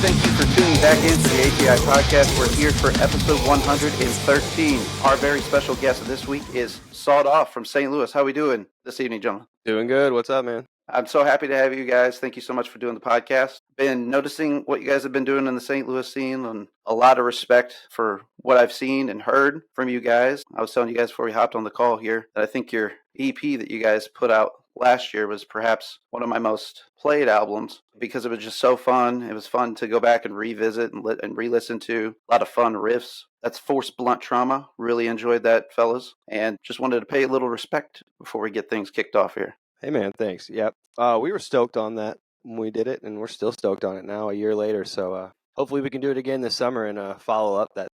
Thank you for tuning back into the ATI Podcast. We're here for episode 113. Our very special guest this week is SAWED Off from St. Louis. How are we doing this evening, gentlemen? Doing good. What's up, man? I'm so happy to have you guys. Thank you so much for doing the podcast. Been noticing what you guys have been doing in the St. Louis scene, and a lot of respect for what I've seen and heard from you guys. I was telling you guys before we hopped on the call here that I think your EP that you guys put out last year was perhaps one of my most played albums because it was just so fun. It was fun to go back and revisit and re-listen to. A lot of fun riffs. That's Forced Blunt Trauma. Really enjoyed that, fellas. And just wanted to pay a little respect before we get things kicked off here. Hey, man. Thanks. Yep. We were stoked on that when we did it, and we're still stoked on it now a year later. So hopefully we can do it again this summer and follow up that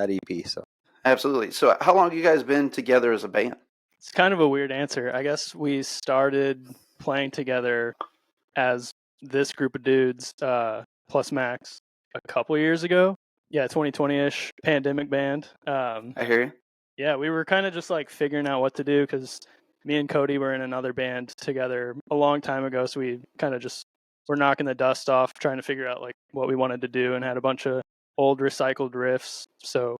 EP. So absolutely. So how long have you guys been together as a band? It's kind of a weird answer. I guess we started playing together as this group of dudes, plus Max, a couple years ago. Yeah, 2020-ish pandemic band. I hear you. Yeah, we were kind of just like figuring out what to do because me and Cody were in another band together a long time ago. So we kind of just were knocking the dust off, trying to figure out like what we wanted to do, and had a bunch of old recycled riffs. So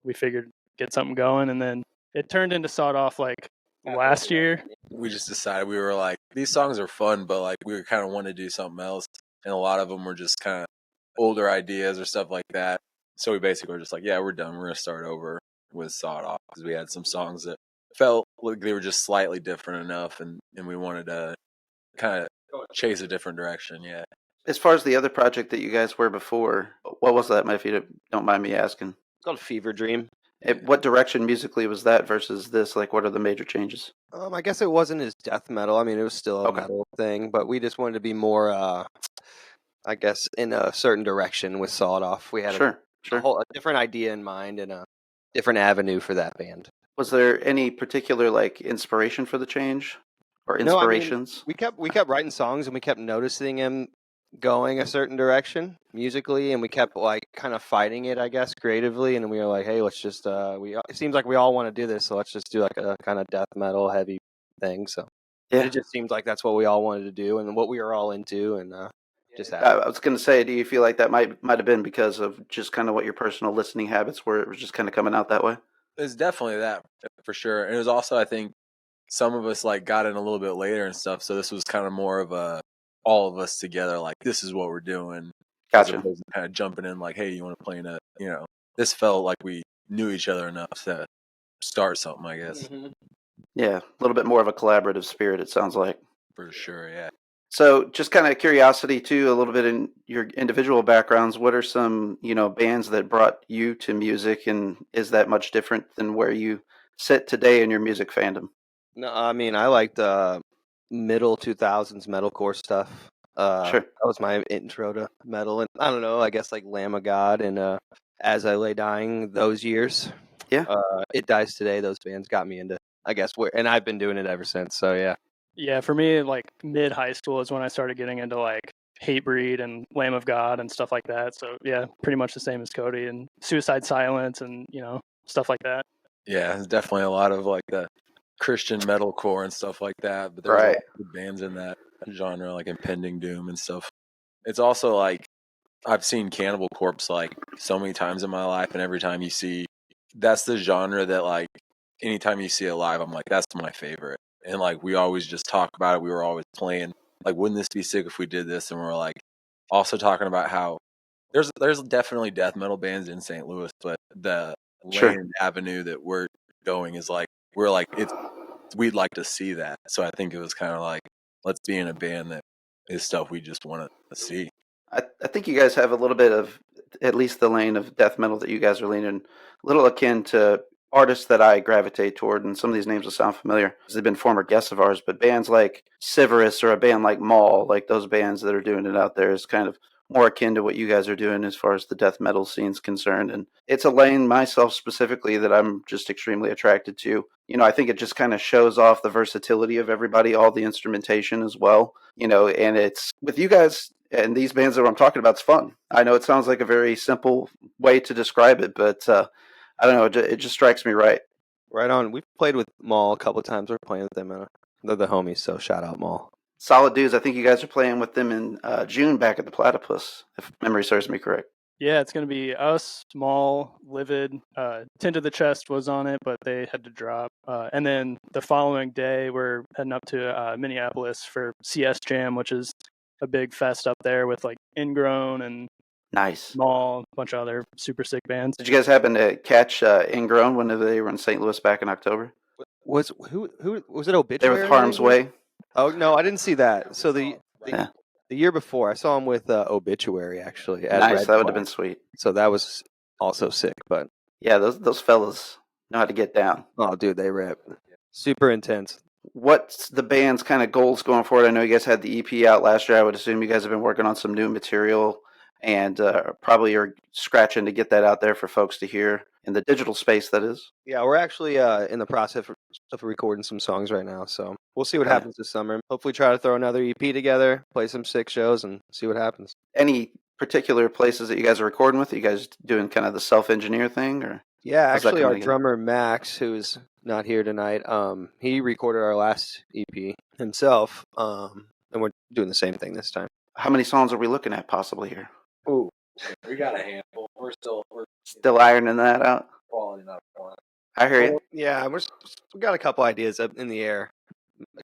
we figured get something going, and then it turned into SAWED Off like last year. We just decided we were like, these songs are fun, but like we were kind of wanting to do something else. And a lot of them were just kind of older ideas or stuff like that. So we basically were just like, yeah, we're done. We're going to start over with SAWED Off because we had some songs that felt like they were just slightly different enough. And we wanted to kind of chase a different direction. Yeah. As far as the other project that you guys were before, what was that, if you don't mind me asking? it's called Fever Dream. What direction musically was that versus this? Like, what are the major changes? I guess it wasn't as death metal. I mean, it was still a metal thing, but we just wanted to be more, I guess, in a certain direction with SAWED Off. We had a different idea in mind and a different avenue for that band. Was there any particular like inspiration for the change or inspirations? No, I mean, we kept writing songs and we kept noticing him going a certain direction musically, and we kept like kind of fighting it, I guess, creatively, and we were like, hey, let's just it seems like we all want to do this, so let's just do like a kind of death metal heavy thing. So yeah, it just seems like that's what we all wanted to do and what we were all into, and just happened. I was going to say, do you feel like that might have been because of just kind of what your personal listening habits were? It was just kind of coming out that way. It's definitely that for sure. And it was also, I think, some of us like got in a little bit later and stuff, so this was kind of more of a all of us together, like, this is what we're doing. Gotcha. Kind of jumping in like, hey, you want to play in a, this felt like we knew each other enough to start something, I guess. Mm-hmm. Yeah, a little bit more of a collaborative spirit, it sounds like. For sure, yeah. So just kind of curiosity too, a little bit in your individual backgrounds, what are some, bands that brought you to music, and is that much different than where you sit today in your music fandom? No, I mean, I liked middle 2000s metalcore stuff. Sure. That was my intro to metal, and I don't know, I guess like Lamb of God and As I Lay Dying, those years. Yeah. It Dies Today, those bands got me into, I guess, and I've been doing it ever since, so yeah. Yeah, for me, like mid-high school is when I started getting into like Hatebreed and Lamb of God and stuff like that. So yeah, pretty much the same as Cody, and Suicide Silence and, stuff like that. Yeah, there's definitely a lot of like the Christian metalcore and stuff like that, but there's a lot of bands in that genre, like Impending Doom and stuff. It's also like, I've seen Cannibal Corpse like so many times in my life, and every time you see, that's the genre that like, anytime you see it live, I'm like, that's my favorite. And like, we always just talk about it. We were always playing, like, wouldn't this be sick if we did this? And we're like, also talking about how there's definitely death metal bands in St. Louis, but the lane avenue that we're going is like, we're like, we'd like to see that. So I think it was kind of like, let's be in a band that is stuff we just want to see. I think you guys have a little bit of, at least the lane of death metal that you guys are leaning, a little akin to artists that I gravitate toward, and some of these names will sound familiar because they've been former guests of ours, but bands like Severus or a band like Maul, like those bands that are doing it out there is kind of more akin to what you guys are doing as far as the death metal scene's concerned. And it's a lane myself specifically that I'm just extremely attracted to. I think it just kind of shows off the versatility of everybody, all the instrumentation as well, and it's with you guys and these bands that I'm talking about, it's fun. I know it sounds like a very simple way to describe it, but I don't know, it just strikes me right. Right on. We've played with Maul a couple of times. We're playing with them. They're the homies, so shout out Maul. Solid dudes. I think you guys are playing with them in June back at the Platypus, if memory serves me correct. Yeah, it's going to be us, Maul, Livid. Tint of the Chest was on it, but they had to drop. And then the following day, we're heading up to Minneapolis for CS Jam, which is a big fest up there with like Ingrown and Nice. Maul, a bunch of other super sick bands. Did you guys happen to catch Ingrown when they were in St. Louis back in October? Who was it? Obituary? They were with Harm's Way. Oh no, I didn't see that. So the Yeah. the year before, I saw him with Obituary actually. At Nice, Red that would have Flag. been sweet. So that was also sick. But Yeah, those fellas know how to get down. oh, dude, they rip. Super intense. What's the band's kind of goals going forward? I know you guys had the EP out last year. I would assume you guys have been working on some new material and probably are scratching to get that out there for folks to hear in the digital space, that is. Yeah, we're actually in the process of recording some songs right now. So we'll see what Okay. happens this summer. Hopefully try to throw another EP together, play some sick shows, and see what happens. Any particular places that you guys are recording with? Are you guys doing kind of the self-engineer thing? Or Yeah, how's that actually, our coming together? drummer Max, who's not here tonight, he recorded our last EP himself, and we're doing the same thing this time. How many songs are we looking at possibly here? Ooh, We got a handful. We're Still ironing that out? quality up on it. I hear you. yeah, we got a couple ideas up in the air.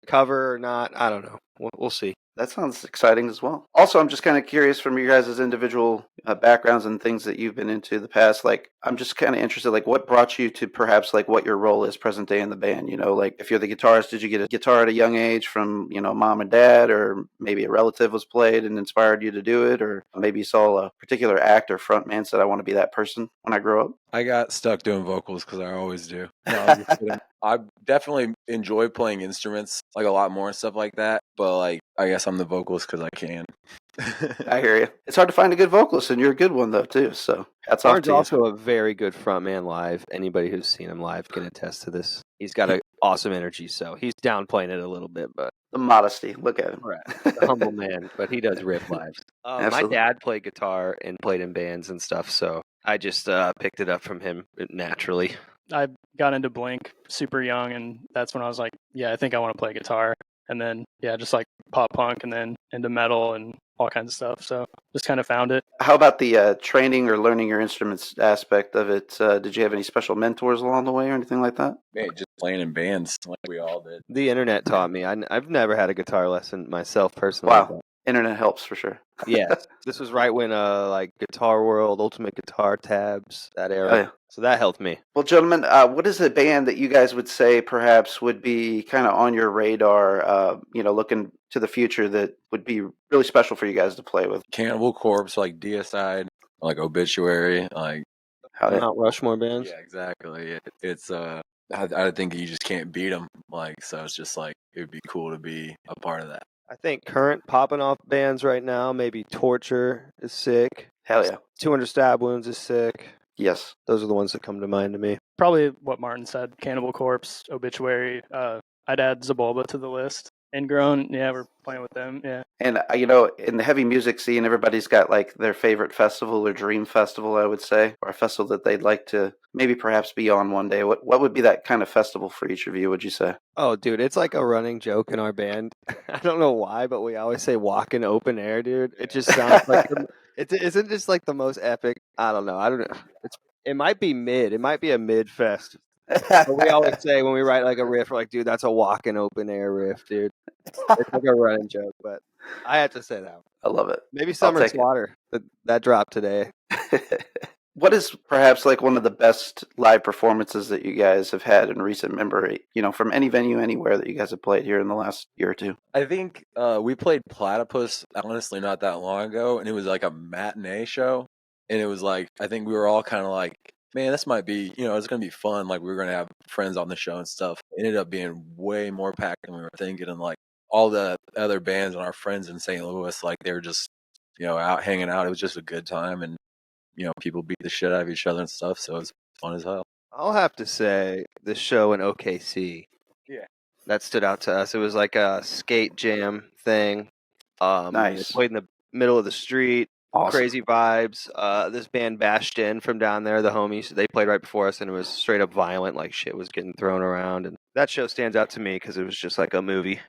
Cover or not, I don't know. We'll see. That sounds exciting as well. Also, I'm just kind of curious from you guys' individual backgrounds and things that you've been into the past. Like, I'm just kind of interested, like, what brought you to perhaps, like, what your role is present day in the band? Like, if you're the guitarist, did you get a guitar at a young age from, mom and dad, or maybe a relative was played and inspired you to do it, or maybe you saw a particular act or frontman and said, I want to be that person when I grow up? I got stuck doing vocals because I always do. No, I'm just kidding. I definitely enjoy playing instruments like a lot more and stuff like that. But like, I guess I'm the vocalist because I can. I hear you. It's hard to find a good vocalist, and you're a good one, though, too. So hats off Arn's to you. also a very good frontman live. Anybody who's seen him live can attest to this. He's got an awesome energy, so he's downplaying it a little bit, but The modesty. Look at him. a humble man. But he does rip live. My Absolutely. dad played guitar and played in bands and stuff, so I just picked it up from him naturally. I got into Blink super young, and that's when I was like, yeah, I think I want to play guitar. And then, yeah, just like pop punk and then into metal and all kinds of stuff. So just kind of found it. How about the training or learning your instruments aspect of it? Did you have any special mentors along the way or anything like that? Man, just playing in bands like we all did. The internet taught me. I've never had a guitar lesson myself personally. Wow. Internet helps for sure. Yeah, this was right when like Guitar World, Ultimate Guitar Tabs, that era. Oh, yeah. So that helped me. Well, gentlemen, what is a band that you guys would say perhaps would be kind of on your radar, looking to the future that would be really special for you guys to play with? Cannibal Corpse, like Deicide, like Obituary, like How Mount Rushmore bands. yeah, exactly. It's I think you just can't beat them. Like, so it's just like it would be cool to be a part of that. I think current popping off bands right now, maybe Torture is sick. Hell yeah. 200 Stab Wounds is sick. Yes. Those are the ones that come to mind to me. Probably what Martin said, Cannibal Corpse, Obituary. I'd add Zabulba to the list. Ingrown, yeah, we're playing with them, yeah. And, in the heavy music scene, everybody's got like their favorite festival or dream festival, I would say, or a festival that they'd like to maybe perhaps be on one day. What would be that kind of festival for each of you, would you say? Oh, dude, it's like a running joke in our band. I don't know why, but we always say walk in open air, dude. It just sounds like isn't just like the most epic. I don't know. It might be mid. It might be a mid fest. But we always say when we write like a riff, we're like, dude, that's a walk in open air riff, dude. It's like a running joke, but I have to say that one. I love it. Maybe Summer take it. Slaughter. That dropped today. What is perhaps like one of the best live performances that you guys have had in recent memory, from any venue, anywhere that you guys have played here in the last year or two? I think we played Platypus, honestly, not that long ago, and it was like a matinee show. And it was like, I think we were all kind of like Man, this might be, it's going to be fun. Like, we were going to have friends on the show and stuff. It ended up being way more packed than we were thinking. And, like, all the other bands and our friends in St. Louis, like, they were just, out hanging out. It was just a good time. And, people beat the shit out of each other and stuff. So it was fun as hell. I'll have to say the show in OKC. Yeah. That stood out to us. It was like a skate jam thing. Nice. They played in the middle of the street. Awesome. Crazy vibes. This band Bashed In from down there, the homies, they played right before us, and it was straight up violent. Like shit was getting thrown around, and that show stands out to me because it was just like a movie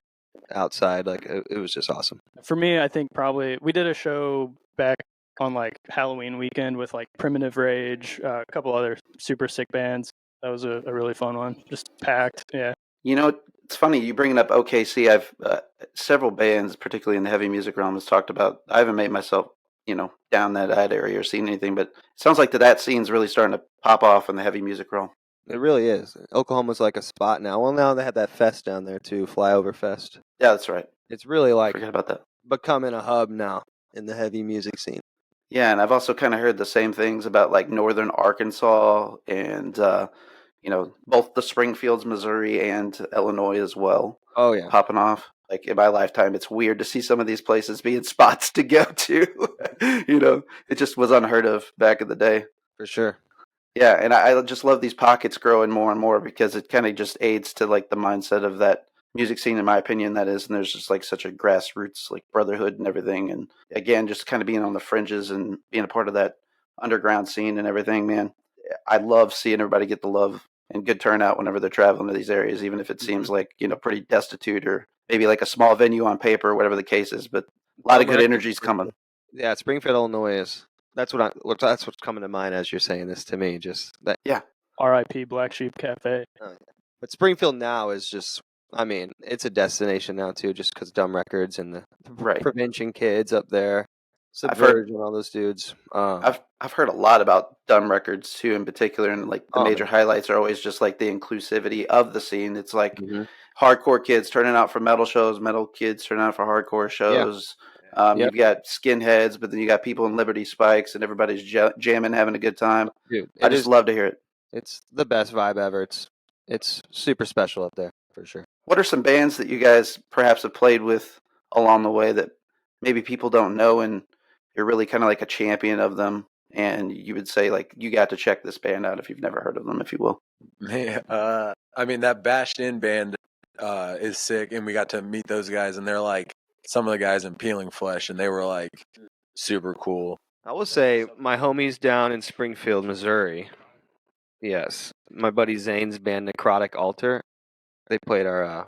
outside. Like it was just awesome. For me, I think probably we did a show back on like Halloween weekend with like Primitive Rage, a couple other super sick bands. That was a really fun one. Just packed. Yeah. It's funny you bringing up OKC. I've several bands, particularly in the heavy music realm, has talked about. I haven't made myself, down that area or seen anything, but it sounds like that scene's really starting to pop off in the heavy music realm. It really is. Oklahoma's like a spot now. Well, now they have that fest down there too, Flyover Fest. Yeah, that's right. It's really like Forget about that. becoming a hub now in the heavy music scene. Yeah, and I've also kind of heard the same things about like northern Arkansas and both the Springfields, Missouri, and Illinois as well. Oh yeah, popping off. Like in my lifetime, it's weird to see some of these places being spots to go to. It just was unheard of back in the day. for sure. Yeah, and I just love these pockets growing more and more because it kind of just aids to like the mindset of that music scene, in my opinion, that is. And there's just like such a grassroots like brotherhood and everything. And again, just kind of being on the fringes and being a part of that underground scene and everything, man. I love seeing everybody get the love and good turnout whenever they're traveling to these areas, even if it seems like, pretty destitute or maybe like a small venue on paper or whatever the case is. But a lot of good energy's coming. Yeah, Springfield, Illinois is. That's what's coming to mind as you're saying this to me. Just that. Yeah. R.I.P. Black Sheep Cafe. But Springfield now is just. I mean, it's a destination now too, just because Dumb Records and the Prevention Kids up there, Subversion, all those dudes. I've heard a lot about Dumb Records too, in particular, and like the major highlights are always just like the inclusivity of the scene. It's like hardcore kids turning out for metal shows, metal kids turning out for hardcore shows. Yeah. You've got skinheads, but then you got people in Liberty Spikes, and everybody's jamming, having a good time. Dude, I just love to hear it. It's the best vibe ever. It's super special up there for sure. What are some bands that you guys perhaps have played with along the way that maybe people don't know, and you're really kind of like a champion of them, and you would say like you got to check this band out if you've never heard of them, if you will? Yeah, I mean that Bashed In band is sick, and we got to meet those guys, and they're like some of the guys in Peeling Flesh, and they were like super cool. I will say my homies down in Springfield, Missouri. Yes, my buddy Zane's band Necrotic Altar. They played our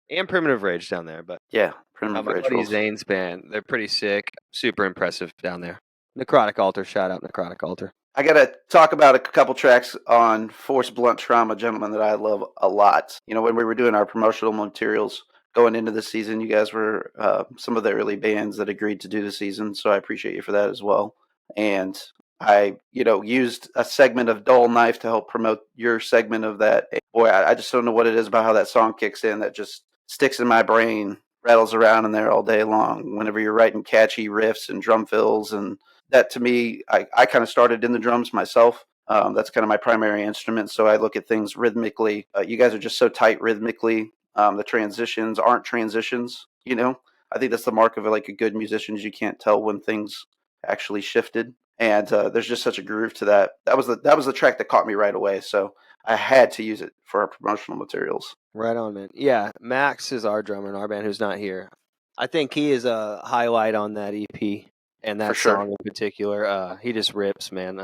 and Primitive Rage down there, but yeah, Primitive Rage. My buddy Zane's band, they're pretty sick, super impressive down there. Necrotic Altar, shout out Necrotic Altar. I gotta talk about a couple tracks on Force Blunt Trauma, gentlemen, that I love a lot. When we were doing our promotional materials going into the season, you guys were some of the early bands that agreed to do the season, so I appreciate you for that as well. And I, used a segment of Dull Knife to help promote your segment of that. Boy, I just don't know what it is about how that song kicks in that just sticks in my brain, rattles around in there all day long. Whenever you're writing catchy riffs and drum fills, and that to me, I kind of started in the drums myself. That's kind of my primary instrument, so I look at things rhythmically. You guys are just so tight rhythmically. The transitions aren't transitions, I think that's the mark of like a good musician is you can't tell when things actually shifted. And there's just such a groove to that. That was the track that caught me right away. So I had to use it for our promotional materials. Right on, man. Yeah, Max is our drummer in our band who's not here. I think he is a highlight on that EP and that song in particular. He just rips, man.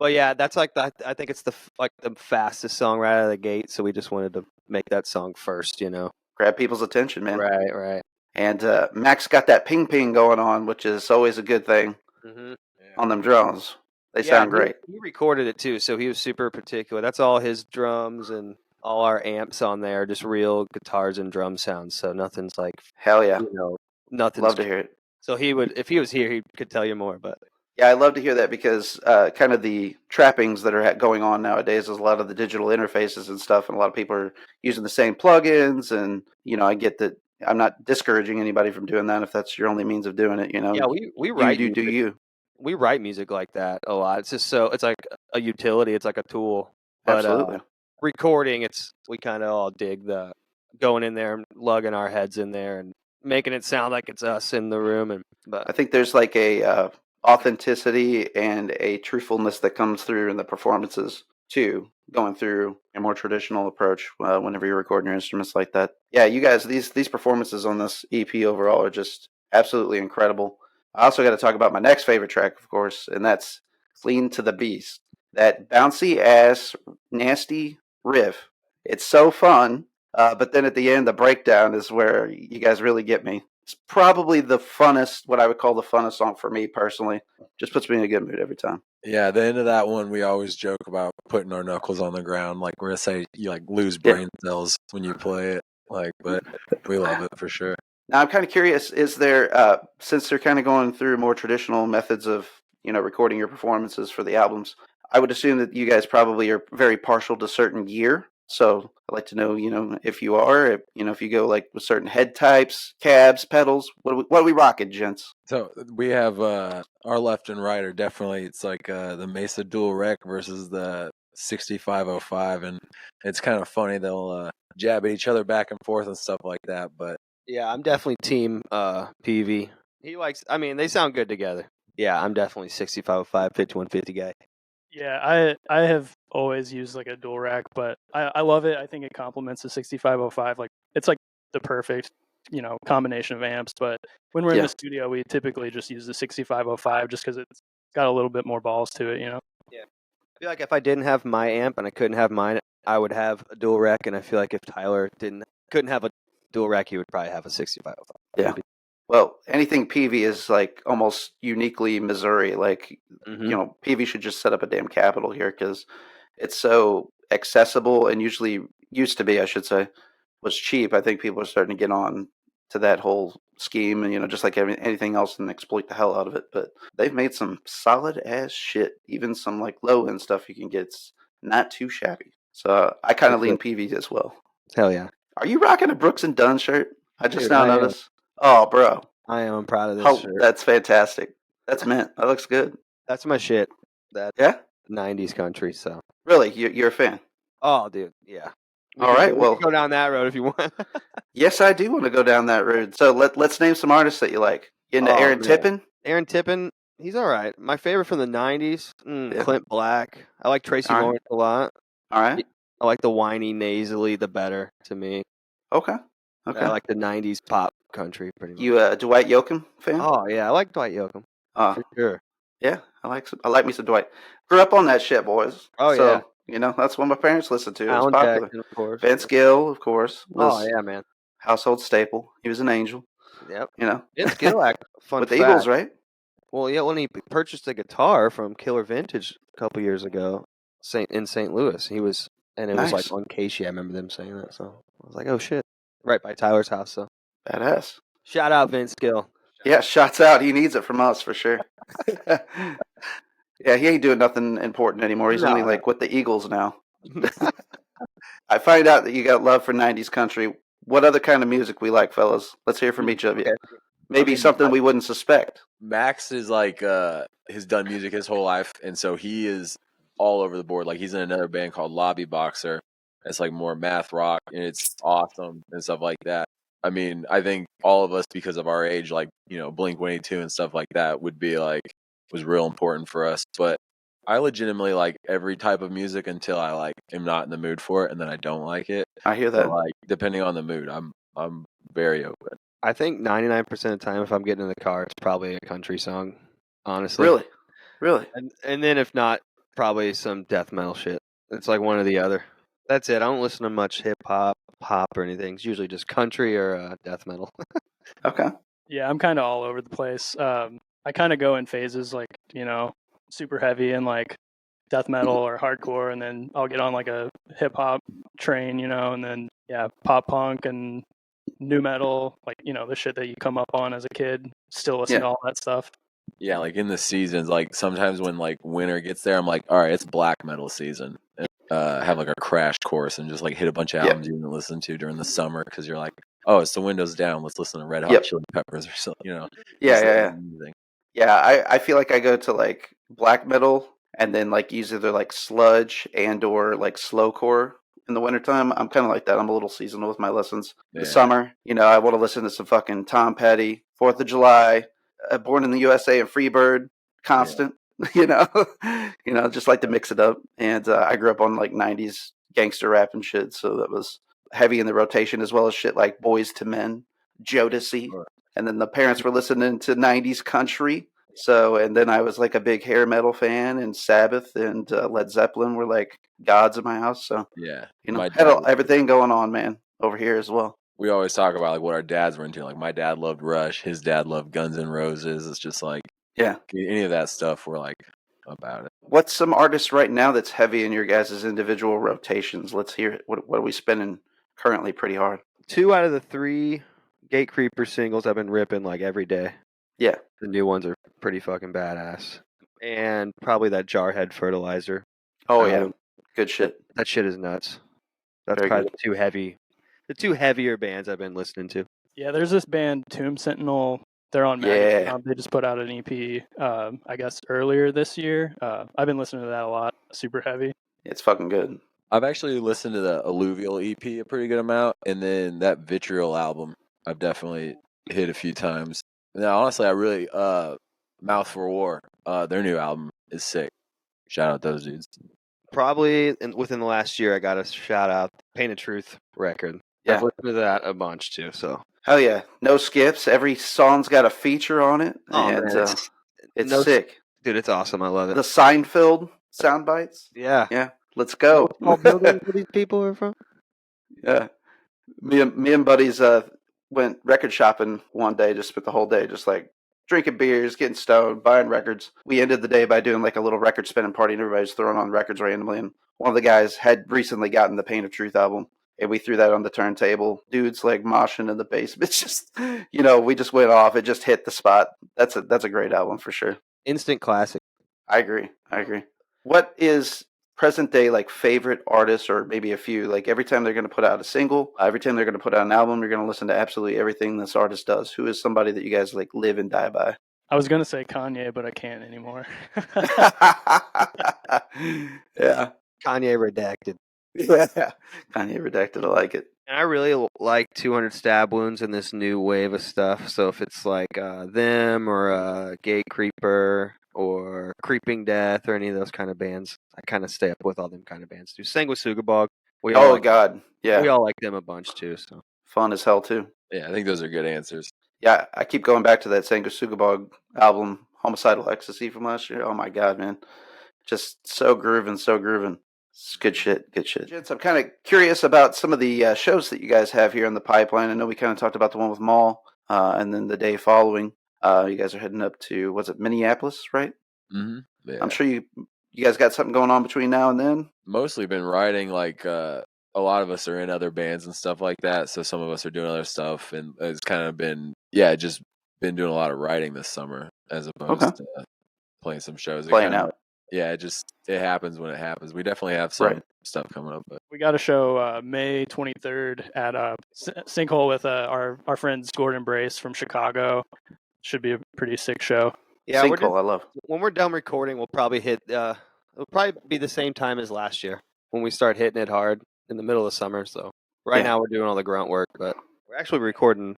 But yeah, that's like I think it's the fastest song right out of the gate. So we just wanted to make that song first, Grab people's attention, man. Right. And Max got that ping ping going on, which is always a good thing. Mm-hmm. On them drums. They sound great. He recorded it too, so he was super particular. That's all his drums and all our amps on there, just real guitars and drum sounds. So nothing's like hell yeah. Nothing. Love to hear it. So if he was here, he could tell you more. But yeah, I love to hear that because kind of the trappings that are going on nowadays is a lot of the digital interfaces and stuff, and a lot of people are using the same plugins. And I get that. I'm not discouraging anybody from doing that if that's your only means of doing it. Yeah, we write. Do you? we write music like that a lot. It's just it's like a utility. It's like a tool. But Absolutely. recording, we kind of all dig the going in there and lugging our heads in there and making it sound like it's us in the room. But I think there's like a authenticity and a truthfulness that comes through in the performances too, going through a more traditional approach whenever you're recording your instruments like that. Yeah, you guys, these performances on this EP overall are just absolutely incredible. I also got to talk about my next favorite track, of course, and that's Clean to the Beast. That bouncy ass, nasty riff. It's so fun, but then at the end, the breakdown is where you guys really get me. It's probably the funnest, what I would call the funnest song for me personally. Just puts me in a good mood every time. Yeah, the end of that one, we always joke about putting our knuckles on the ground. Like, we're going to say you, like, lose brain cells when you play it. Like, but we love it for sure. Now, I'm kind of curious, is there, since they're kind of going through more traditional methods of, recording your performances for the albums, I would assume that you guys probably are very partial to certain gear. So I'd like to know, if you are, if you go like with certain head types, cabs, pedals, what are we rocking, gents? So we have our left and right are definitely, it's like the Mesa Dual Rec versus the 6505, and it's kind of funny. They'll jab at each other back and forth and stuff like that. But yeah, I'm definitely team PV. They sound good together. Yeah, I'm definitely 6505, 5150 guy. Yeah, I have always used like a dual rack, but I love it. I think it complements the 6505. Like it's like the perfect, combination of amps. But when we're in the studio, we typically just use the 6505 just because it's got a little bit more balls to it, Yeah. I feel like if I didn't have my amp and I couldn't have mine, I would have a dual rack. And I feel like if Tyler couldn't have a dual rack, he would probably have a 6505. Yeah. Well, anything PV is like almost uniquely Missouri. Like, PV should just set up a damn capital here because it's so accessible and usually used to be, I should say, was cheap. I think people are starting to get on to that whole scheme and, just like anything else and exploit the hell out of it. But they've made some solid ass shit. Even some like low end stuff you can get. It's not too shabby. So I kind of lean PV as well. Hell yeah. Are you rocking a Brooks and Dunn shirt? I just now noticed. Oh, bro. I am proud of this shirt. That's fantastic. That's mint. That looks good. That's my shit. That 90s country, so. Really? You're a fan? Oh, dude, yeah. All right, well. Go down that road if you want. Yes, I do want to go down that road. So let's name some artists that you like. You into Aaron Tippin? Aaron Tippin, he's all right. My favorite from the 90s, Clint Black. I like Tracy Lawrence a lot. All right. I like the whiny, nasally, the better to me. Okay. I like the 90s pop country pretty much. You a Dwight Yoakam fan? Oh, yeah, I like Dwight Yoakam. For sure. Yeah, I like me some Dwight. Grew up on that shit, boys. Oh, so, that's what my parents listened to. It was popular. Jackson, of course. Vince Gill, of course. Oh, yeah, man. Household staple. He was an angel. Yep. Vince Gill, fun with fact. the Eagles, right? Well, yeah, when he purchased a guitar from Killer Vintage a couple years ago in St. Louis, it was like on Casey. I remember them saying that, so I was like, oh, shit. Right by Tyler's house, so. Badass. Shout out Vince Gill. Yeah, shots out. He needs it from us for sure. Yeah, he ain't doing nothing important anymore. He's only like with the Eagles now. I find out that you got love for 90s country. What other kind of music we like, fellas? Let's hear from each of you. Maybe something we wouldn't suspect. Max is like has done music his whole life, and so he is all over the board. Like, he's in another band called Lobby Boxer. It's like more math rock, and it's awesome and stuff like that. I mean, I think all of us, because of our age, like, Blink-182 and stuff like that was real important for us. But I legitimately like every type of music until I am not in the mood for it, and then I don't like it. I hear that. So, depending on the mood, I'm very open. I think 99% of the time, if I'm getting in the car, it's probably a country song. Honestly, really. And then if not, probably some death metal shit. It's like one or the other. That's it. I don't listen to much hip hop, pop, or anything. It's usually just country or death metal. Okay. Yeah, I'm kind of all over the place. I kind of go in phases, like, super heavy and like death metal or hardcore, and then I'll get on like a hip hop train, and then pop punk and new metal, like, the shit that you come up on as a kid. Still listen to all that stuff. Yeah, like in the seasons, like sometimes when like winter gets there, I'm like, all right, it's black metal season. And, have like a crash course and just like hit a bunch of albums you didn't listen to during the summer because you're like, oh, it's the windows down. Let's listen to Red Hot Chili Peppers or something, Yeah. Yeah, I feel like I go to like black metal and then like use either like sludge and or like slowcore in the wintertime. I'm kind of like that. I'm a little seasonal with my listens. The Yeah. summer, I want to listen to some fucking Tom Petty, 4th of July, Born in the USA and Freebird, Constant. Just like to mix it up. And I grew up on like 90s gangster rap and shit, so that was heavy in the rotation, as well as shit like Boys to Men, Jodeci. Sure. And then the parents were listening to 90s country. So, and then I was like a big hair metal fan, and Sabbath and Led Zeppelin were like gods in my house. So, Yeah. had everything going on, man, over here as well. We always talk about like what our dads were into. Like my dad loved Rush, his dad loved Guns N' Roses. It's just like, yeah, any of that stuff, we're like about it. What's some artists right now that's heavy in your guys' individual rotations? Let's hear it. What are we spinning currently pretty hard? 2 out of the 3 Gate Creeper singles I've been ripping like every day. Yeah. The new ones are pretty fucking badass. And probably that Jarhead Fertilizer. Oh, yeah. Good shit. That shit is nuts. That's Very probably good. the 2 heavier bands I've been listening to. Yeah, there's this band, Tomb Sentinel. They're on Magnet. Yeah. They just put out an EP, I guess, earlier this year. I've been listening to that a lot. Super heavy. It's fucking good. I've actually listened to the Alluvial EP a pretty good amount, and then that Vitriol album I've definitely hit a few times. Now, honestly, I really Mouth for War, their new album is sick. Shout out those dudes. Probably within the last year, I got to shout out Pain of Truth record. Yeah. I've listened to that a bunch too. So hell yeah, no skips. Every song's got a feature on it, and man, it's sick, dude. It's awesome. I love it. The Seinfeld sound bites. Yeah. Let's go. What buildings where these people are from? Yeah, me and buddies went record shopping one day. Just spent the whole day just like drinking beers, getting stoned, buying records. We ended the day by doing like a little record spinning party, and everybody's throwing on records randomly. And one of the guys had recently gotten the Pain of Truth album, and we threw that on the turntable. Dudes like moshing in the basement. It's just, we just went off. It just hit the spot. That's a great album for sure. Instant classic. I agree. What is present day like favorite artists, or maybe a few? Like every time they're going to put out a single, every time they're going to put out an album, you're going to listen to absolutely everything this artist does. Who is somebody that you guys like live and die by? I was going to say Kanye, but I can't anymore. Yeah. Kanye Redacted. Yeah. Kanye Redacted. I like it. And I really like 200 Stab Wounds and this new wave of stuff. So if it's like them or Gate Creeper or Creeping Death or any of those kind of bands, I kind of stay up with all them kind of bands too. Sanguisugabog. God. Yeah. We all like them a bunch too. So fun as hell too. Yeah, I think those are good answers. Yeah, I keep going back to that Sanguisugabog album, Homicidal Ecstasy from last year. Oh my God, man. Just so grooving. It's good shit. Gents, I'm kind of curious about some of the shows that you guys have here in the pipeline. I know we kind of talked about the one with Maul, and then the day following, you guys are heading up to, was it Minneapolis, right? Mm-hmm. Yeah. I'm sure you guys got something going on between now and then. Mostly been writing, like a lot of us are in other bands and stuff like that, so some of us are doing other stuff, and it's kind of been, just been doing a lot of writing this summer as opposed to playing some shows. Out. Yeah, it happens when it happens. We definitely have some stuff coming up. But we got a show May 23rd at Sinkhole with our friends Gordon Brace from Chicago. Should be a pretty sick show. Yeah, Sinkhole, I love. When we're done recording, we'll probably hit. It'll probably be the same time as last year when we start hitting it hard in the middle of summer. So now we're doing all the grunt work, but we're actually recording.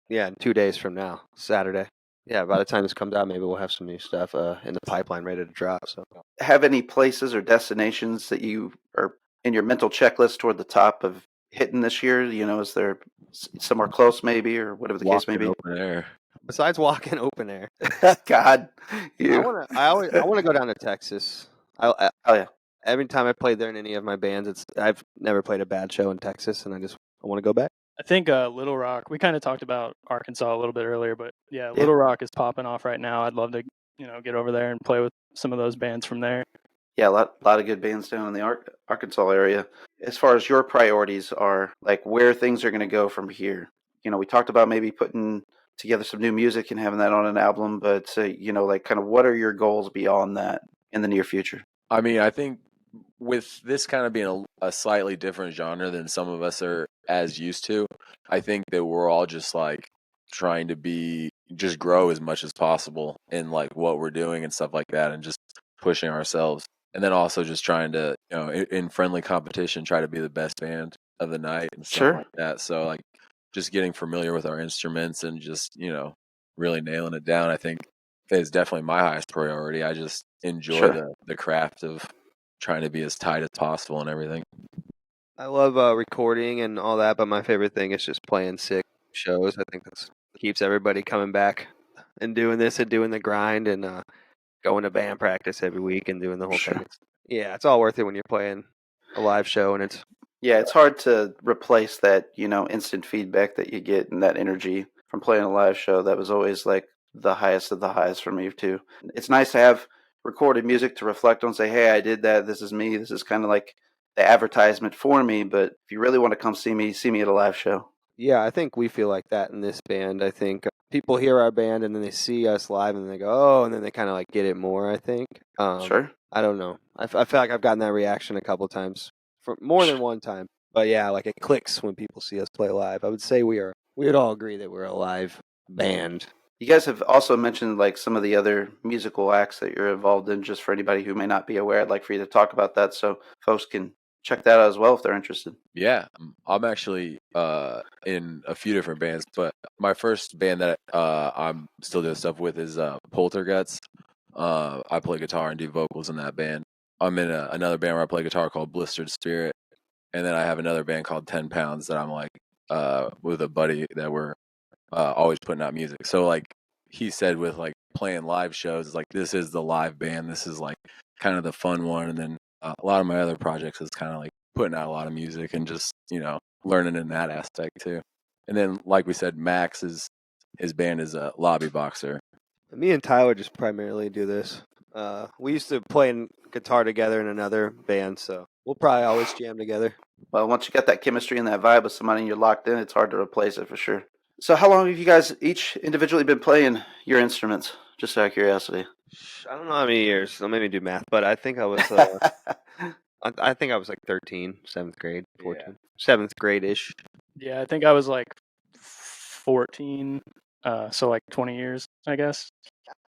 Yeah, in 2 days from now, Saturday. Yeah, by the time this comes out, maybe we'll have some new stuff in the pipeline ready to drop. So, have any places or destinations that you are in your mental checklist toward the top of hitting this year? Is there somewhere close, maybe, or whatever the case may be? Open air. Besides walking open air, God, I want to go down to Texas. Oh yeah. Every time I played there in any of my bands, I've never played a bad show in Texas, and I want to go back. I think Little Rock, we kind of talked about Arkansas a little bit earlier, but Little Rock is popping off right now. I'd love to, get over there and play with some of those bands from there. Yeah, a lot of good bands down in the Arkansas area. As far as your priorities are, like where things are going to go from here. We talked about maybe putting together some new music and having that on an album, but like kind of what are your goals beyond that in the near future? I mean, I think with this kind of being a slightly different genre than some of us are as used to, I think that we're all just like trying to be, just grow as much as possible in like what we're doing and stuff like that, and just pushing ourselves. And then also just trying to, in friendly competition, try to be the best band of the night and stuff like that. So like just getting familiar with our instruments and just, really nailing it down, I think is definitely my highest priority. I just enjoy the craft of trying to be as tight as possible and everything. I love recording and all that, but my favorite thing is just playing sick shows. I think that's keeps everybody coming back and doing this and doing the grind and going to band practice every week and doing the whole thing. Yeah, it's all worth it when you're playing a live show and it's... Yeah, it's hard to replace that, instant feedback that you get and that energy from playing a live show. That was always like the highest of the highs for me too. It's nice to have recorded music to reflect on, say, hey, I did that. This is me. This is kind of like the advertisement for me. But if you really want to come see me at a live show. Yeah, I think we feel like that in this band. I think people hear our band and then they see us live and they go, oh, and then they kind of like get it more, I think. Sure. I don't know. I feel like I've gotten that reaction a couple times, for more than one time. But yeah, like it clicks when people see us play live. I would say we would all agree that we're a live band. You guys have also mentioned like some of the other musical acts that you're involved in. Just for anybody who may not be aware, I'd like for you to talk about that so folks can check that out as well if they're interested. Yeah, I'm actually in a few different bands, but my first band that I'm still doing stuff with is Polterguts. I play guitar and do vocals in that band. I'm in another band where I play guitar called Blistered Spirit, and then I have another band called 10 Pounds that I'm like with a buddy that we're always putting out music. So like he said with like playing live shows, like this is the live band. This is like kind of the fun one, and then a lot of my other projects is kind of like putting out a lot of music and just, learning in that aspect too. And then, like we said, Max his band is a Lobby Boxer. Me and Tyler just primarily do this. We used to play guitar together in another band, so we'll probably always jam together. Well, once you got that chemistry and that vibe with somebody and you're locked in, it's hard to replace it for sure. So how long have you guys each individually been playing your instruments? Just out of curiosity. I don't know how many years. Don't make me do math, but I think I was I think I was like 13, 7th grade, 14. 7th grade-ish. Yeah, I think I was like 14, so like 20 years, I guess.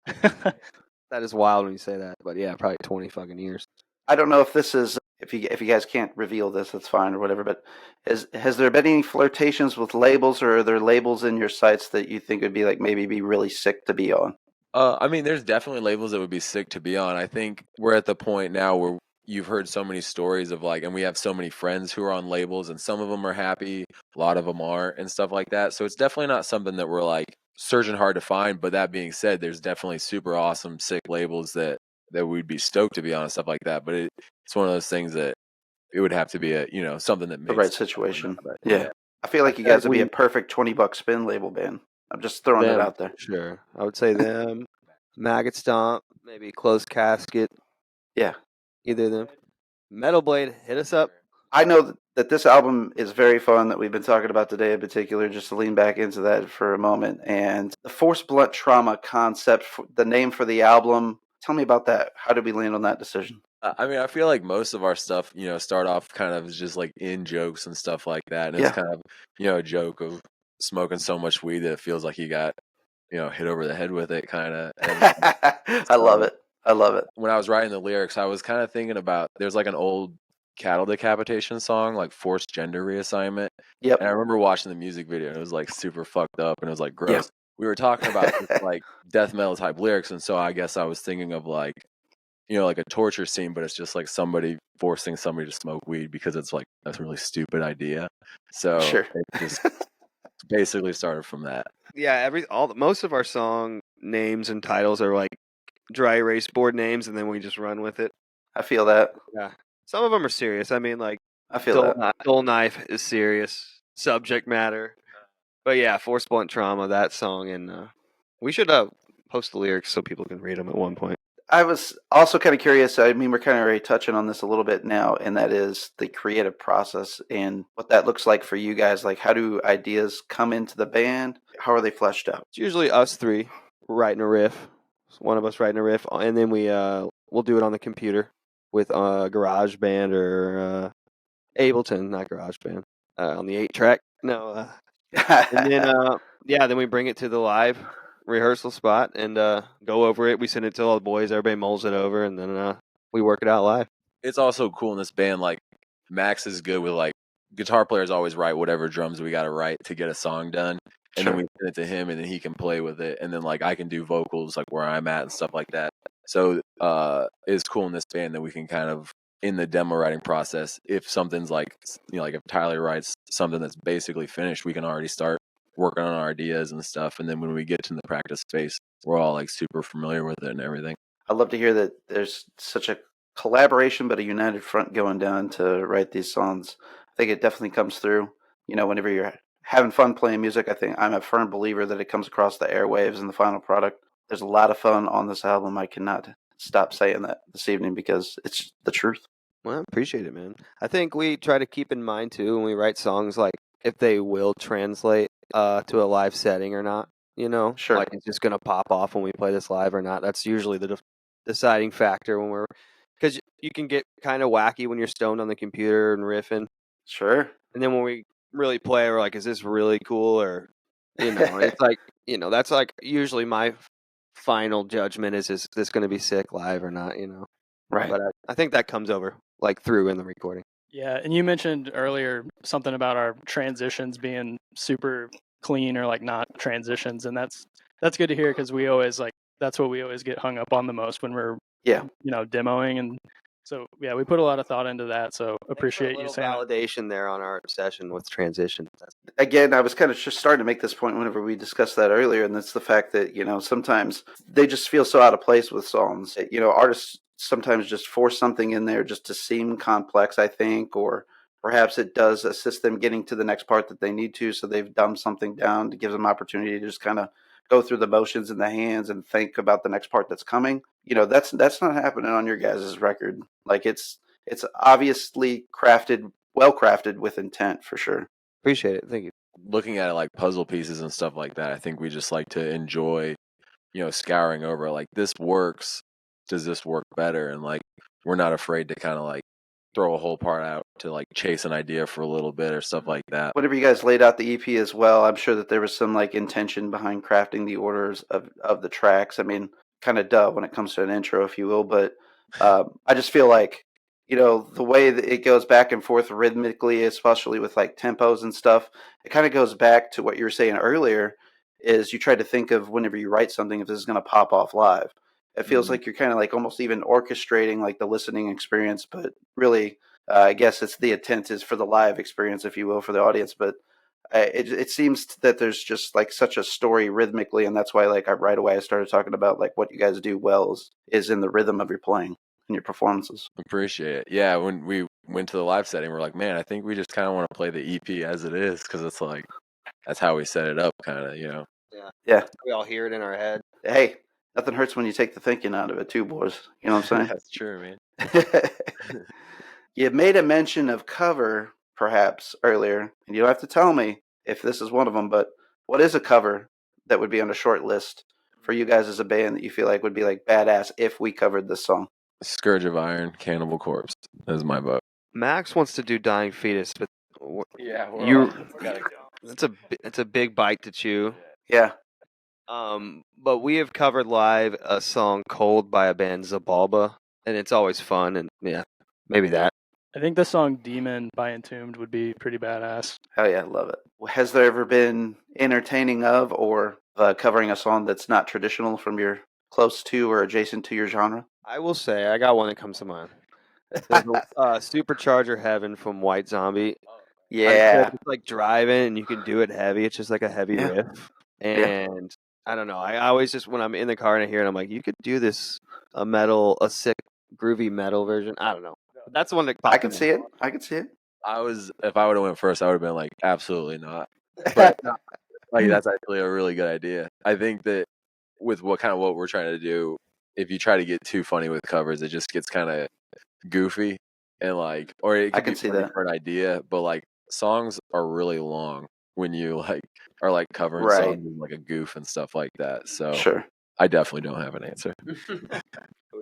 That is wild when you say that, but yeah, probably 20 fucking years. I don't know if this is, if you guys can't reveal this, that's fine or whatever, but has there been any flirtations with labels, or are there labels in your sites that you think would be like maybe be really sick to be on? I mean, there's definitely labels that would be sick to be on. I think we're at the point now where you've heard so many stories of like, and we have so many friends who are on labels, and some of them are happy, a lot of them aren't, and stuff like that. So it's definitely not something that we're like searching hard to find. But that being said, there's definitely super awesome, sick labels that we'd be stoked to be on and stuff like that. But it's one of those things that it would have to be a, something that makes the right situation. Yeah. I feel like you guys would be a perfect $20 spin label band. I'm just throwing it out there. Sure. I would say them, Maggot Stomp, maybe Closed Casket. Yeah. Either of them. Metal Blade, hit us up. I know that this album is very fun that we've been talking about today in particular, just to lean back into that for a moment. And the Force Blunt Trauma concept, the name for the album, tell me about that. How did we land on that decision? I mean, I feel like most of our stuff, start off kind of as just like in jokes and stuff like that. And it's kind of, a joke of smoking so much weed that it feels like you got, hit over the head with it kind of. I love it. I love it. When I was writing the lyrics, I was kind of thinking about, there's like an old cattle decapitation song, like Forced Gender Reassignment. Yep. And I remember watching the music video and it was like super fucked up and it was like gross. Yep. We were talking about like death metal type lyrics. And so I guess I was thinking of like, like a torture scene, but it's just like somebody forcing somebody to smoke weed because it's like that's a really stupid idea. So it just basically started from that. Yeah, most of our song names and titles are like dry erase board names, and then we just run with it. I feel that. Yeah, some of them are serious. I mean, like I feel Dull Knife is serious subject matter, but yeah, Force Blunt Trauma, that song, and we should post the lyrics so people can read them at one point. I was also kind of curious. I mean, we're kind of already touching on this a little bit now, and that is the creative process and what that looks like for you guys. Like, how do ideas come into the band? How are they fleshed out? It's usually us three writing a riff. One of us writing a riff, and then we'll do it on the computer with GarageBand or Ableton, not GarageBand, on the 8-track. No, and then then we bring it to the live rehearsal spot and go over it. We send it to all the boys. Everybody mulls it over, and then we work it out live. It's also cool in this band. Like Max is good with like guitar players always write whatever drums we got to write to get a song done, and then we send it to him, and then he can play with it, and then like I can do vocals like where I'm at and stuff like that. So it's cool in this band that we can kind of in the demo writing process, if something's like like if Tyler writes something that's basically finished, we can already start working on our ideas and stuff, and then when we get to the practice space, we're all like super familiar with it and everything. I'd love to hear that there's such a collaboration but a united front going down to write these songs. I think it definitely comes through. Whenever you're having fun playing music, I think I'm a firm believer that it comes across the airwaves in the final product. There's a lot of fun on this album. I cannot stop saying that this evening because it's the truth. Well, I appreciate it, man. I think we try to keep in mind too when we write songs, like if they will translate to a live setting or not. Sure. Like it's just gonna pop off when we play this live or not. That's usually the deciding factor when because you can get kind of wacky when you're stoned on the computer and riffing. Sure. And then when we really play, we're like, is this really cool? Or it's like that's like usually my final judgment is this going to be sick live or not? Right. But I think that comes over like through in the recording. Yeah, and you mentioned earlier something about our transitions being super clean or like not transitions, and that's good to hear because we always that's what we always get hung up on the most when we're demoing, and so yeah, we put a lot of thought into that. So appreciate you saying validation there on our session with transition. Again, I was kind of just starting to make this point whenever we discussed that earlier, and that's the fact that sometimes they just feel so out of place with songs. Artists sometimes just force something in there just to seem complex, I think, or perhaps it does assist them getting to the next part that they need to, so they've dumbed something down to give them opportunity to just kind of go through the motions in the hands and think about the next part that's coming. That's not happening on your guys' record. Like it's obviously well crafted with intent for sure. Appreciate it. Thank you. Looking at it like puzzle pieces and stuff like that, I think we just like to enjoy, scouring over like this works. Does this work better? And like we're not afraid to kind of like throw a whole part out to like chase an idea for a little bit or stuff like that. Whenever you guys laid out the EP as well, I'm sure that there was some like intention behind crafting the orders of the tracks. I mean, kind of duh when it comes to an intro, if you will, but I just feel like the way that it goes back and forth rhythmically, especially with like tempos and stuff, it kind of goes back to what you were saying earlier, is you try to think of whenever you write something, if this is going to pop off live. It feels like you're kind of like almost even orchestrating like the listening experience, but really, I guess it's the intent is for the live experience, if you will, for the audience. But it seems that there's just like such a story rhythmically, and that's why like right away I started talking about like what you guys do well is in the rhythm of your playing and your performances. Appreciate it. Yeah, when we went to the live setting, we're like, man, I think we just kind of want to play the EP as it is because it's like that's how we set it up, kind of, Yeah. We all hear it in our head. Hey, nothing hurts when you take the thinking out of it too, boys. You know what I'm saying? That's true, man. You made a mention of cover, perhaps, earlier, and you don't have to tell me if this is one of them, but what is a cover that would be on a short list for you guys as a band that you feel like would be like badass if we covered this song? Scourge of Iron, Cannibal Corpse. That is my vote. Max wants to do Dying Fetus, but yeah, it's a big bite to chew. Yeah. But we have covered live a song Cold by a band Zabalba, and it's always fun, and yeah, maybe that. I think the song Demon by Entombed would be pretty badass. Hell yeah, love it. Has there ever been entertaining of or covering a song that's not traditional from your close to or adjacent to your genre? I will say, I got one that comes to mind. There's Supercharger Heaven from White Zombie. Yeah. It's like driving, and you can do it heavy. It's just like a heavy riff. And I don't know. I always just, when I'm in the car and I hear it, I'm like, you could do this, a sick, groovy metal version. I don't know. That's the one that I can see it. If I would have went first, I would have been like, absolutely not. But like that's actually a really good idea. I think that with what we're trying to do, if you try to get too funny with covers, it just gets kind of goofy and like, or it could be see funny that for an idea, but like songs are really long when you like are like covering Right. songs with, like a goof and stuff like that. So Sure. I definitely don't have an answer.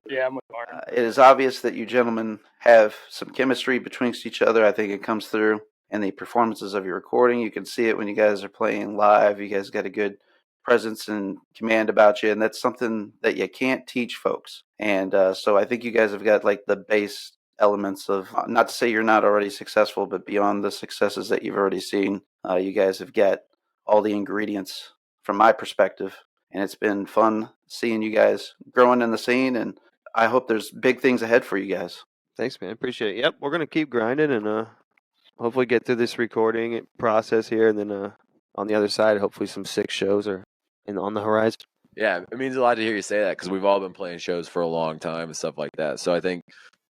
Yeah, I'm with Martin. It is obvious that you gentlemen have some chemistry betwixt each other. I think it comes through in the performances of your recording. You can see it when you guys are playing live. You guys got a good presence and command about you, and that's something that you can't teach folks. And so I think you guys have got like the base elements of, not to say you're not already successful, but beyond the successes that you've already seen, you guys have got all the ingredients from my perspective, and it's been fun seeing you guys growing in the scene, and I hope there's big things ahead for you guys. Thanks, man. Appreciate it. Yep, we're gonna keep grinding and hopefully get through this recording process here, and then on the other side, hopefully some sick shows are on the horizon. Yeah, it means a lot to hear you say that because we've all been playing shows for a long time and stuff like that. So I think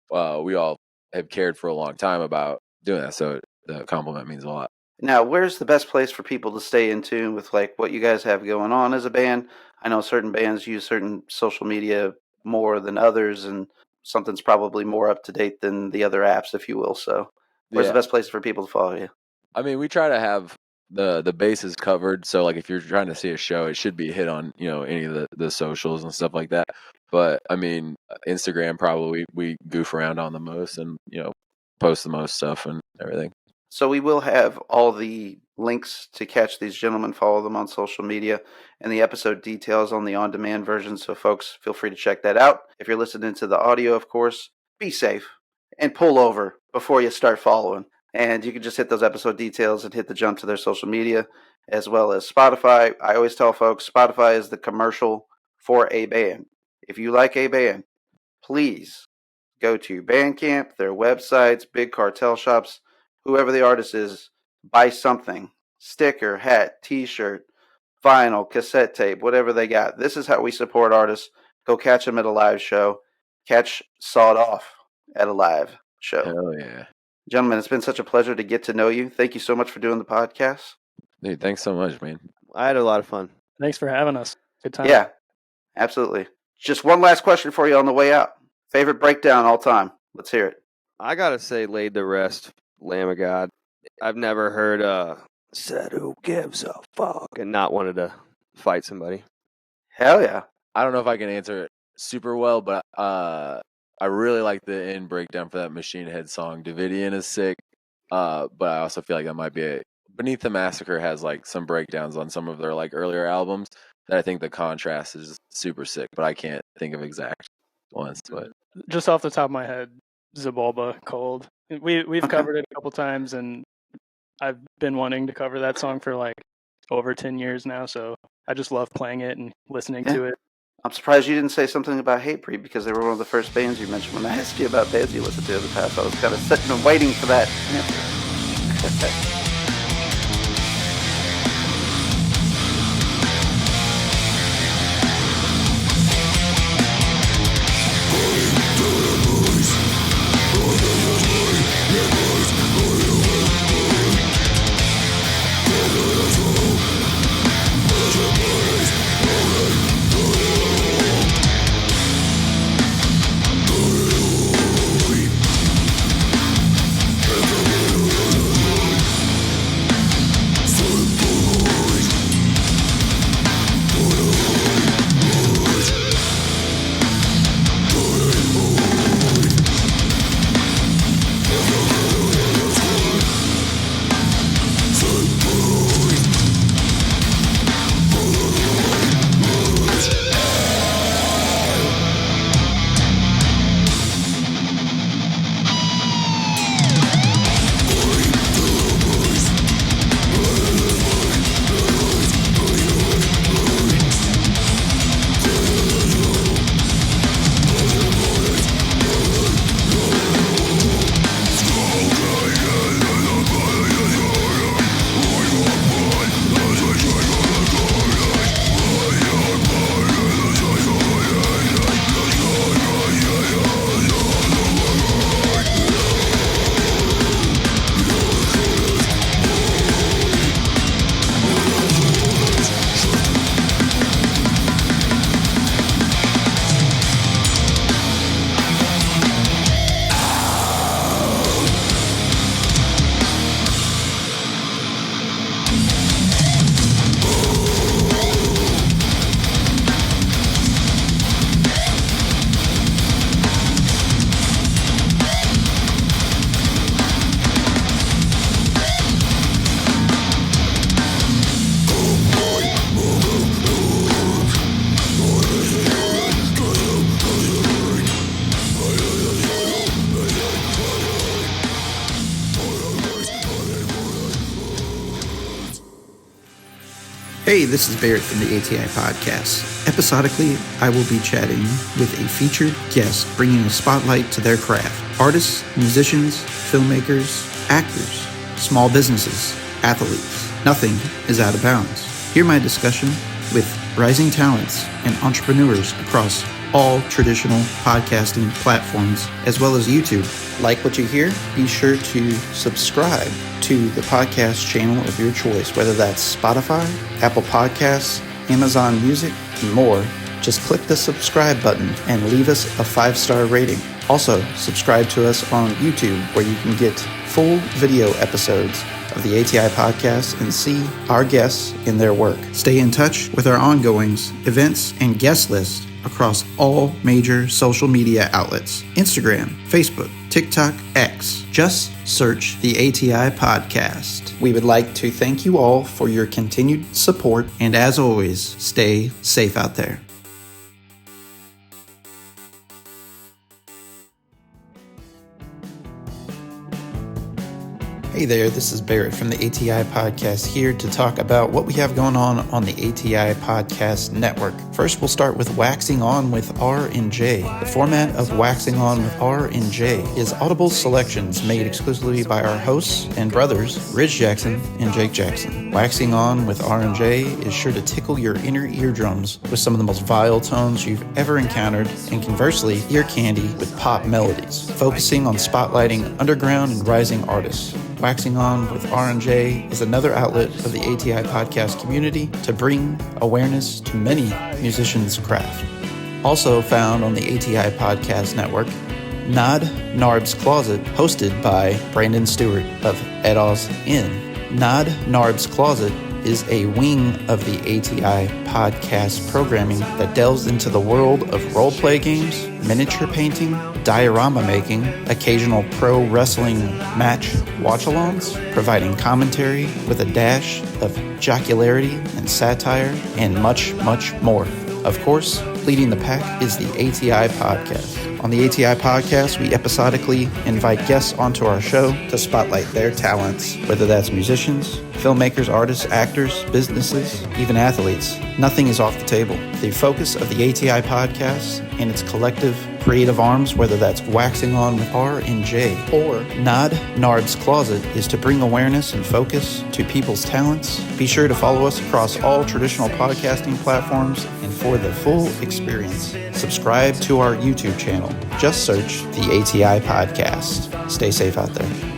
we all have cared for a long time about doing that. So the compliment means a lot. Now, where's the best place for people to stay in tune with like what you guys have going on as a band? I know certain bands use certain social media more than others, and something's probably more up to date than the other apps, if you will. So where's the best place for people to follow you? I mean, we try to have the bases covered. So like if you're trying to see a show, it should be hit on, any of the socials and stuff like that. But I mean, Instagram probably we goof around on the most and, post the most stuff and everything. So we will have all the links to catch these gentlemen, follow them on social media, and the episode details on the on-demand version. So folks, feel free to check that out. If you're listening to the audio, of course, be safe and pull over before you start following. And you can just hit those episode details and hit the jump to their social media, as well as Spotify. I always tell folks, Spotify is the commercial for a band. If you like a band, please go to Bandcamp, their websites, big cartel shops, whoever the artist is, buy something. Sticker, hat, t-shirt, vinyl, cassette tape, whatever they got. This is how we support artists. Go catch them at a live show. Catch Sawed Off at a live show. Hell yeah. Gentlemen, it's been such a pleasure to get to know you. Thank you so much for doing the podcast. Dude, thanks so much, man. I had a lot of fun. Thanks for having us. Good time. Yeah, absolutely. Just one last question for you on the way out. Favorite breakdown all time? Let's hear it. I gotta say, Laid to Rest, Lamb of God. I've never heard said who gives a fuck and not wanted to fight somebody. Hell yeah. I don't know if I can answer it super well, but I really like the end breakdown for that Machine Head song. Davidian is sick, but I also feel like that might be Beneath the Massacre has like some breakdowns on some of their like earlier albums that I think the contrast is super sick, but I can't think of exact ones. But Just off the top of my head, Zabulba, Cold. We've covered it a couple times, and I've been wanting to cover that song for like over 10 years now, so I just love playing it and listening to it. I'm surprised you didn't say something about Hatebreed, because they were one of the first bands you mentioned when I asked you about bands you listened to in the past. I was kind of sitting and waiting for that answer. Hey, this is Barrett from the ATI Podcast. Episodically, I will be chatting with a featured guest, bringing a spotlight to their craft. Artists, musicians, filmmakers, actors, small businesses, athletes. Nothing is out of bounds. Hear my discussion with rising talents and entrepreneurs across all traditional podcasting platforms, as well as YouTube. Like what you hear? Be sure to subscribe to the podcast channel of your choice, whether that's Spotify, Apple Podcasts, Amazon Music, and more. Just click the subscribe button and leave us a 5-star rating. Also, subscribe to us on YouTube, where you can get full video episodes of the ATI Podcast and see our guests in their work. Stay in touch with our ongoings, events, and guest lists across all major social media outlets: Instagram, Facebook, TikTok, X. Just search the ATI Podcast. We would like to thank you all for your continued support, and as always, stay safe out there. Hey there, this is Barrett from the ATI Podcast, here to talk about what we have going on the ATI Podcast Network. First, we'll start with Waxing On with R&J. The format of Waxing On with R&J is audible selections made exclusively by our hosts and brothers, Ridge Jackson and Jake Jackson. Waxing On with R&J is sure to tickle your inner eardrums with some of the most vile tones you've ever encountered, and conversely, ear candy with pop melodies, focusing on spotlighting underground and rising artists. Waxing On with R&J is another outlet of the ATI podcast community to bring awareness to many musicians' craft. Also found on the ATI Podcast Network, Nod Narb's Closet, hosted by Brandon Stewart of Edos Inn. Nod Narb's Closet is a wing of the ATI podcast programming that delves into the world of role-play games, miniature painting, diorama making, occasional pro wrestling match watch-alongs, providing commentary with a dash of jocularity and satire, and much, much more. Of course, leading the pack is the ATI Podcast. On the ATI Podcast, we episodically invite guests onto our show to spotlight their talents, whether that's musicians, filmmakers, artists, actors, businesses, even athletes. Nothing is off the table. The focus of the ATI Podcast and its collective creative arms, whether that's Waxing On with R&J or Nod Narb's Closet, is to bring awareness and focus to people's talents. Be sure to follow us across all traditional podcasting platforms, and for the full experience, subscribe to our YouTube channel. Just search the ATI Podcast. Stay safe out there.